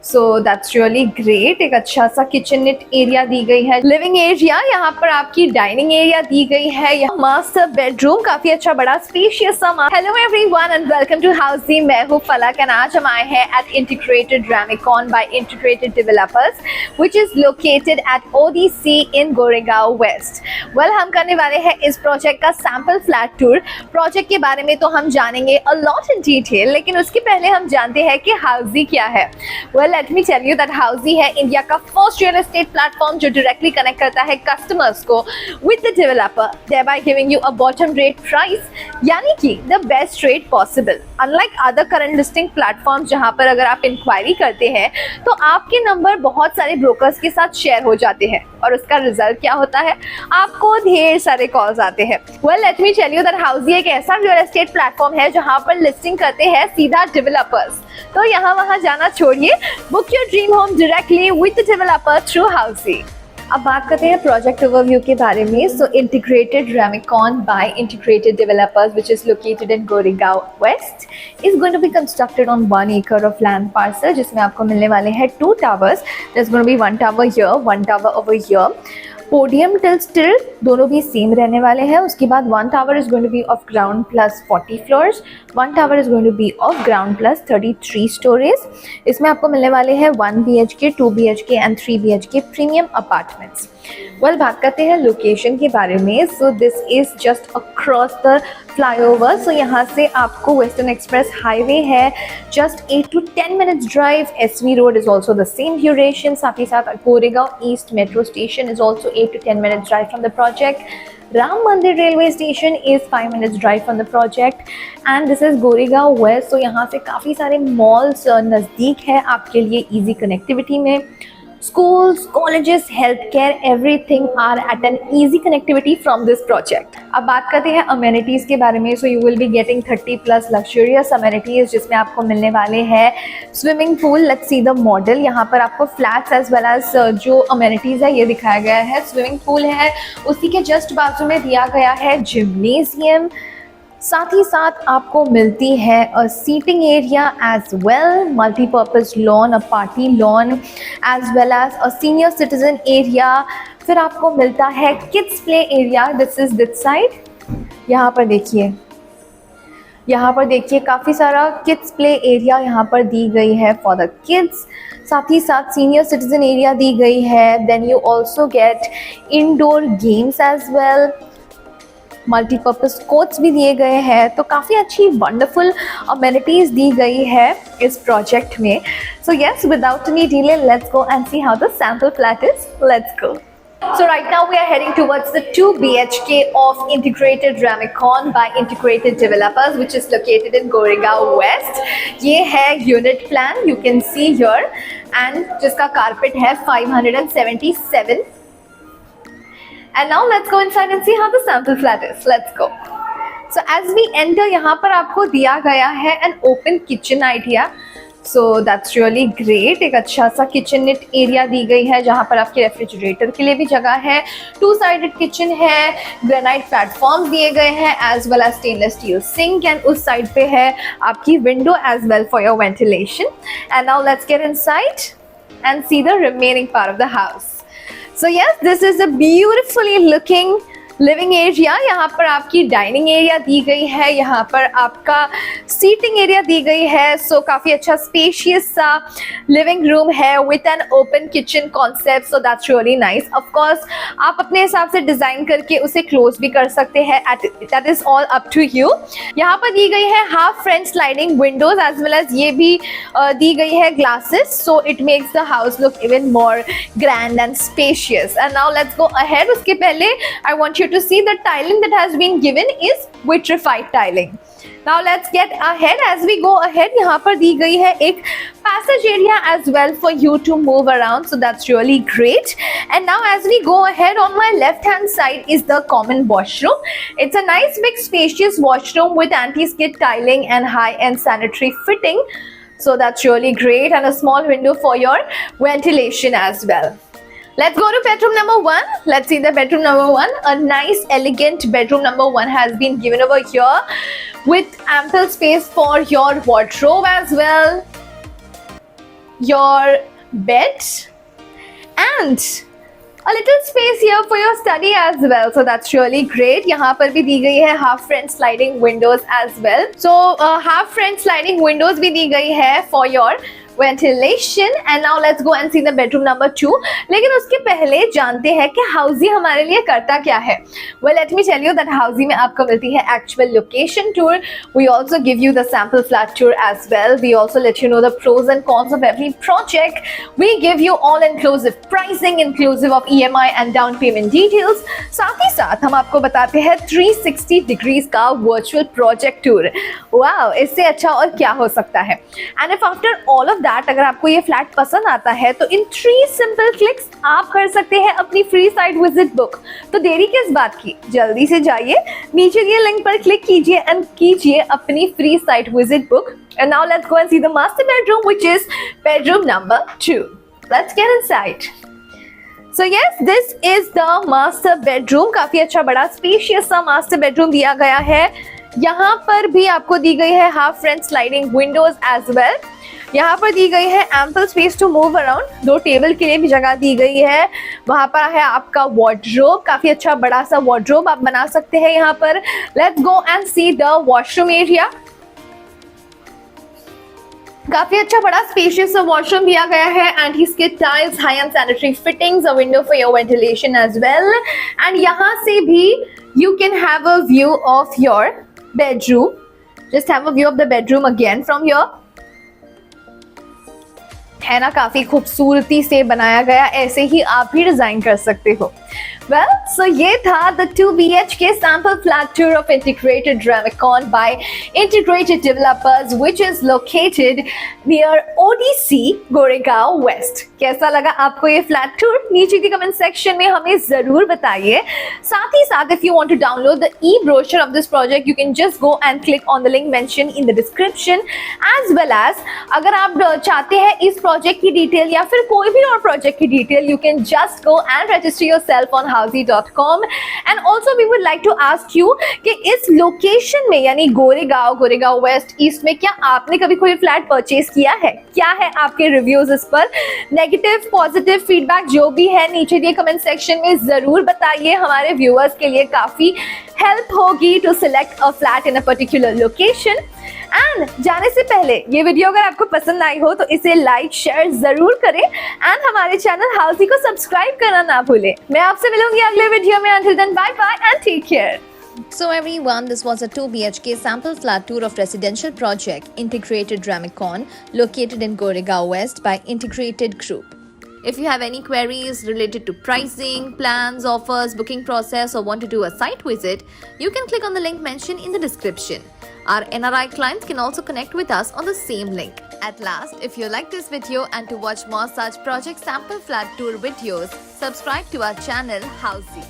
So that's really great. एक अच्छा सा किचननेट एरिया दी गई है, लिविंग एरिया, यहाँ पर आपकी डाइनिंग एरिया दी गई है, यहाँ मास्टर बेडरूम काफी अच्छा बड़ा स्पेशियस सा। Hello everyone and welcome to Housiey. मैं हूँ फलक एंड आज हम आए हैं at integrated Ramecon by integrated developers which is located at ODC in Goregaon west. Well, हम करने वाले हैं इस प्रोजेक्ट का सैंपल फ्लैट टूर। प्रोजेक्ट के बारे में तो हम जानेंगे अ लॉट इन डिटेल, लेकिन उसके पहले हम जानते हैं कि हाउसी क्या है। Well, let me tell you that Housiey है इंडिया का फर्स्ट रियल एस्टेट प्लेटफॉर्म जो डायरेक्टली कनेक्ट करता है कस्टमर्स को with the developer, thereby giving you a bottom rate price, यानी कि the best rate possible. Unlike other current listing platform जहां पर अगर आप इंक्वायरी करते हैं तो आपके नंबर बहुत सारे ब्रोकर्स के साथ शेयर हो जाते हैं और उसका रिजल्ट क्या होता है, आपको ढेर सारे कॉल्स आते हैं। Well, let me tell you that Housiey एक ऐसा रियल एस्टेट प्लेटफॉर्म है जहां पर लिस्टिंग करते हैं सीधा डेवलपर्स। तो यहाँ वहां जाना छोड़िए, book your dream home directly with the developer through Housiey. अब बात करते हैं प्रोजेक्ट ओवरव्यू के बारे में। So integrated Ramecon by integrated developers which is located in Goregaon west is going to be constructed on 1 acre of land parcel, जिसमें आपको मिलने वाले हैं 2 towers। There is going to be 1 tower here, 1 tower over here। Podium till still दोनों भी same रहने वाले हैं। उसके बाद 1 tower is going to be of ground plus 40 floors, 1 tower is going to be of ground plus 33 stories। इसमें आपको मिलने वाले हैं 1 BHK, 2 BHK and 3 BHK premium apartments. Well, बात करते हैं लोकेशन के बारे में। So this is just across the flyover. So यहाँ से आपको वेस्टर्न एक्सप्रेस हाईवे है, just 8 to 10 minutes drive. SV road is also the same duration. साथ ही साथ Goregaon east metro station is also 8 to 10 minutes drive from the project. Ram Mandir railway station is 5 minutes drive from the project and this is Goregaon west. So यहाँ से काफ़ी सारे malls नज़दीक है आपके लिए ईजी कनेक्टिविटी में। Schools, colleges, healthcare, everything are at an easy connectivity from this project. अब बात करते हैं amenities के बारे में। So you will be getting 30+ luxurious amenities जिसमें आपको मिलने वाले हैं swimming pool। Let's see the model। यहाँ पर आपको flats as well as जो amenities है ये दिखाया गया है। Swimming pool है, उसी के जस्ट बाजू में दिया गया है gymnasium। साथ ही साथ आपको मिलती है a seating area as well, multipurpose lawn, a party lawn as well as a senior citizen area. फिर आपको मिलता है kids play area, this is this side. यहाँ पर देखिए, काफ़ी सारा किड्स प्ले एरिया यहाँ पर दी गई है फॉर द किड्स। साथ ही साथ सीनियर सिटीजन एरिया दी गई है। Then you also get indoor games as well, multipurpose courts भी दिए गए हैं। तो काफ़ी अच्छी वंडरफुल अमेनिटीज़ दी गई है इस प्रोजेक्ट में। So yes, without any delay let's go and see how the sample flat is. Let's go. So right now we are heading towards the 2 BHK of integrated Ramekon by integrated developers which is located in Goregaon West. ये है unit plan, you can see here, and जिसका carpet है 577. And now let's go inside and see how the sample flat is. Let's go. So as we enter, यहाँ पर आपको दिया गया है an open kitchen idea. So that's really great। एक अच्छा सा किचननेट एरिया दी गई है जहाँ पर आपके रेफ्रिजरेटर के लिए भी जगह है। 2-sided किचन है, ग्रेनाइट प्लेटफॉर्म दिए गए हैं as well as stainless steel sink and उस साइड पे है आपकी window as well for your ventilation. And now let's get inside and see the remaining part of the house. So yes, this is a beautifully looking living area. यहाँ पर आपकी dining area दी गई है, यहाँ पर आपका सीटिंग एरिया दी गई है। सो काफ़ी अच्छा स्पेशियस सा लिविंग रूम है with an open kitchen concept. So that's really nice. Of course आप अपने हिसाब से डिज़ाइन करके उसे क्लोज भी कर सकते हैं, that is all up to you. यहाँ पर दी गई है half front sliding windows as well as ये भी दी गई है glasses. So it makes the house look even more grand and spacious. And now let's go ahead. उसके पहले I want you to see the tiling that has been given is vitrified tiling. Now let's get ahead. As we go ahead, यहाँ पर दी गई है एक passage area as well for you to move around. So that's really great. And now as we go ahead, on my left hand side is the common washroom. It's a nice big spacious washroom with anti-skid tiling and high-end sanitary fitting. So that's really great, and a small window for your ventilation as well. Let's go to bedroom number 1. Let's see the bedroom number 1. A nice elegant bedroom number 1 has been given over here with ample space for your wardrobe as well. your bed and a little space here for your study as well, so that's really great. यहाँ पर भी दी गई है half front sliding windows as well, so half front sliding windows भी दी गई है for your ventilation. And now let's go and see the bedroom number 2. लेकिन उसके पहले जानते हैं कि हाउसी हमारे लिए करता क्या है. Well, let me tell you that हाउसी में आपको मिलती है actual location tour. We also give you the sample flat tour as well. We also let you know the pros and cons of every project. We give you all inclusive pricing, inclusive of EMI and down payment details. साथ ही साथ हम आपको बताते हैं 360 degrees का virtual project tour. Wow, इससे अच्छा और क्या हो सकता है. And if after all of अगर आपको ये फ्लैट पसंद आता है तो इन 3 सिंपल क्लिक्स आप कर सकते हैं अपनी फ्री साइट विजिट बुक. तो देरी किस बात की, जल्दी से जाइए, नीचे दिए लिंक पर क्लिक कीजिए एंड कीजिए अपनी free site visit book. And now let's go and see the master bedroom which is bedroom number 2. Let's get inside. So yes, this is the master bedroom. काफी अच्छा बड़ा स्पेशियस सा master bedroom दिया गया है. यहाँ पर भी आपको दी गई है half front sliding windows as well. यहाँ पर दी गई है ample space to move around. 2 table के लिए भी जगह दी गई है. वहाँ पर है आपका वार्डरोब, काफी अच्छा बड़ा सा वार्डरोब आप बना सकते हैं यहाँ पर. Let's go and see the washroom area. काफी अच्छा बड़ा स्पेशियस वॉशरूम दिया गया है एंड इसके tiles, high end sanitary fittings, a window for your ventilation as well. And यहाँ से भी you can have a view of your bedroom. Just have a view of the bedroom again from here. है ना, काफी खूबसूरती से बनाया गया. ऐसे ही आप भी डिजाइन कर सकते हो. Well, so ये था the 2 BHK sample flat tour of integrated Ramicon by Integrated Developers, which is located near ODC Goregaon West. कैसा लगा आपको ये फ्लैट टूर? नीचे के कमेंट सेक्शन में हमें जरूर बताइए. साथ ही साथ if you want to download the e-brochure of this project, you can just go and click on the link mentioned in the description, as well as अगर आप चाहते हैं इस प्रोजेक्ट की डिटेल या फिर कोई भी और प्रोजेक्ट की detail, you can just go and register yourself on housey.com. And also we would like to ask you कि इस लोकेशन में यानी गोरेगांव वेस्ट ईस्ट में क्या आपने कभी कोई फ्लैट परचेज किया है? क्या है आपके रिव्यूज इस पर? नेगेटिव पॉजिटिव फीडबैक जो भी है नीचे दिए कमेंट सेक्शन में जरूर बताइए. हमारे व्यूअर्स के लिए काफी हेल्प होगी to select a flat in a particular location. And जाने से पहले ये वीडियो अगर आपको पसंद आई हो तो इसे लाइक शेयर जरूर करें एंड हमारे चैनल हाउसी को सब्सक्राइब करना ना भूलें. मैं आपसे मिलूंगी अगले वीडियो में. Until then, bye bye and take care. So everyone, this was a 2 BHK sample flat tour of residential project Integrated Ramicon located in Goregaon West by Integrated Group. If you have any queries related to pricing, plans, offers, booking process or want to do a site visit, you can click on the link mentioned in the description. Our NRI clients can also connect with us on the same link. At last, if you like this video and to watch more such project sample flat tour videos, subscribe to our channel Housey.